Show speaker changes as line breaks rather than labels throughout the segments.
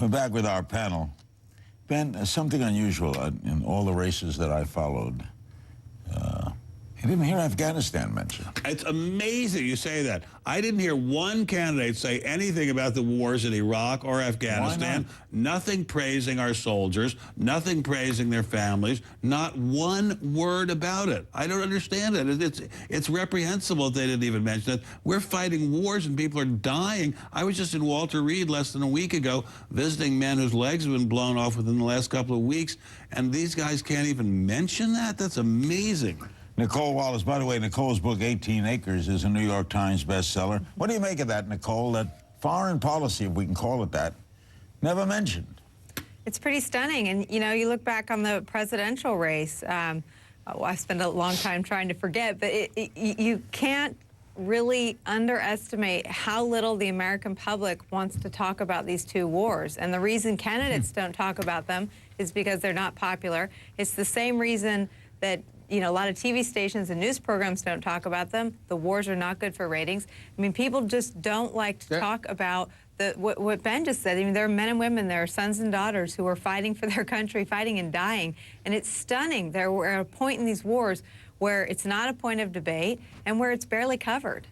We're back with our panel. Ben, something unusual in all the races that I followed. I didn't hear Afghanistan mentioned.
It's amazing you say that. I didn't hear one candidate say anything about the wars in Iraq or Afghanistan. Nothing praising our soldiers, nothing praising their families, not one word about it. I don't understand it. It's reprehensible they didn't even mention it. We're fighting wars and people are dying. I was just in Walter Reed less than a week ago visiting men whose legs have been blown off within the last couple of weeks, and these guys can't even mention that? That's amazing.
Nicolle Wallace, by the way, Nicole's book, 18 Acres, is a New York Times bestseller. What do you make of that, Nicolle, that foreign policy, if we can call it that, never mentioned?
It's pretty stunning. And, you know, you look back on the presidential race, I spent a long time trying to forget, but you can't really underestimate how little the American public wants to talk about these two wars. And the reason candidates don't talk about them is because they're not popular. It's the same reason that, you know, a lot of TV stations and news programs don't talk about them. The wars are not good for ratings. I mean, people just don't like to talk about what Ben just said. I mean, there are men and women, there are sons and daughters who are fighting for their country, fighting and dying. And it's stunning. We're at a point in these wars where it's not a point of debate and where it's barely covered.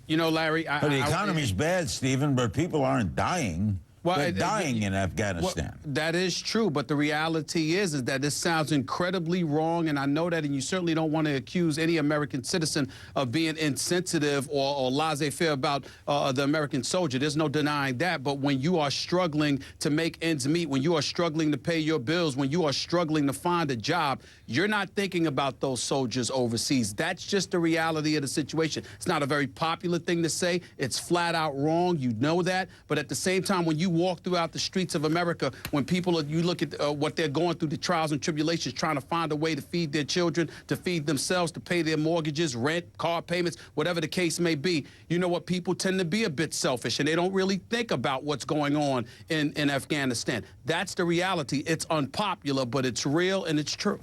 You know, Larry,
but the economy's bad, Stephen, but people aren't dying. Well, they're dying in Afghanistan.
Well, that is true, but the reality is that this sounds incredibly wrong, and I know that, and you certainly don't want to accuse any American citizen of being insensitive or laissez-faire about the American soldier. There's no denying that, but when you are struggling to make ends meet, when you are struggling to pay your bills, when you are struggling to find a job, you're not thinking about those soldiers overseas. That's just the reality of the situation. It's not a very popular thing to say. It's flat out wrong. You know that, but at the same time, when you walk throughout the streets of America, when you look at what they're going through, the trials and tribulations, trying to find a way to feed their children, to feed themselves, to pay their mortgages, rent, car payments, whatever the case may be, you know what, people tend to be a bit selfish, and they don't really think about what's going on in Afghanistan. That's the reality. It's unpopular, but it's real and it's true.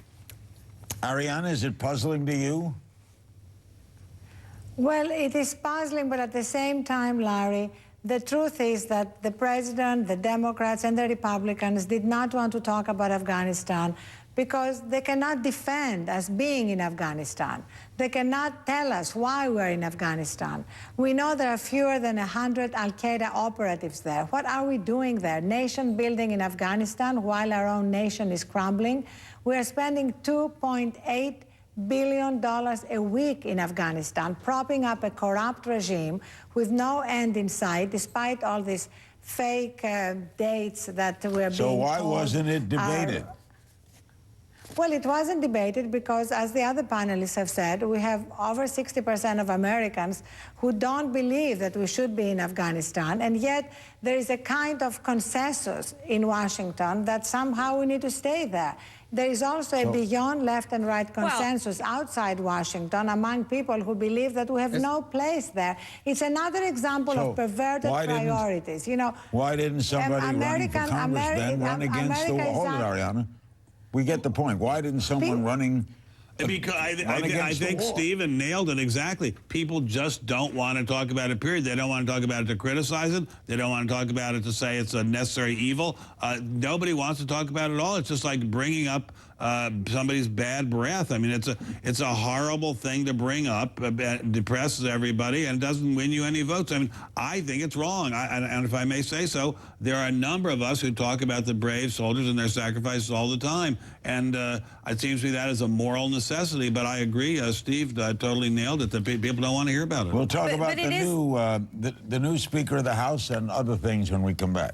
Arianna, is it puzzling to you?
Well, it is puzzling, but at the same time, Larry, the truth is that the president, the Democrats, and the Republicans did not want to talk about Afghanistan because they cannot defend us being in Afghanistan. They cannot tell us why we're in Afghanistan. We know there are fewer than 100 al-Qaeda operatives there. What are we doing there? Nation building in Afghanistan while our own nation is crumbling? We are spending $2.8 billion a week in Afghanistan, propping up a corrupt regime with no end in sight, despite all these fake dates that we're being
So why
told
wasn't it debated?
Well, it wasn't debated because, as the other panelists have said, we have over 60% of Americans who don't believe that we should be in Afghanistan, and yet there is a kind of consensus in Washington that somehow we need to stay there. There is also a beyond left and right consensus outside Washington among people who believe that we have no place there. It's another example of perverted priorities. You know,
why didn't somebody running for Congress then run against the war? Hold it, Arianna. We get the point. Why didn't someone running...
Because I think Stephen nailed it exactly. People just don't want to talk about it, period. They don't want to talk about it to criticize it. They don't want to talk about it to say it's a necessary evil. Nobody wants to talk about it at all. It's just like bringing up somebody's bad breath. I mean, it's a horrible thing to bring up. It depresses everybody and doesn't win you any votes. I mean, I think it's wrong. And if I may say so, there are a number of us who talk about the brave soldiers and their sacrifices all the time. And it seems to me that is a moral necessity. But I agree, Steve totally nailed it, that people don't want to hear about it.
We'll talk about the new Speaker of the House and other things when we come back.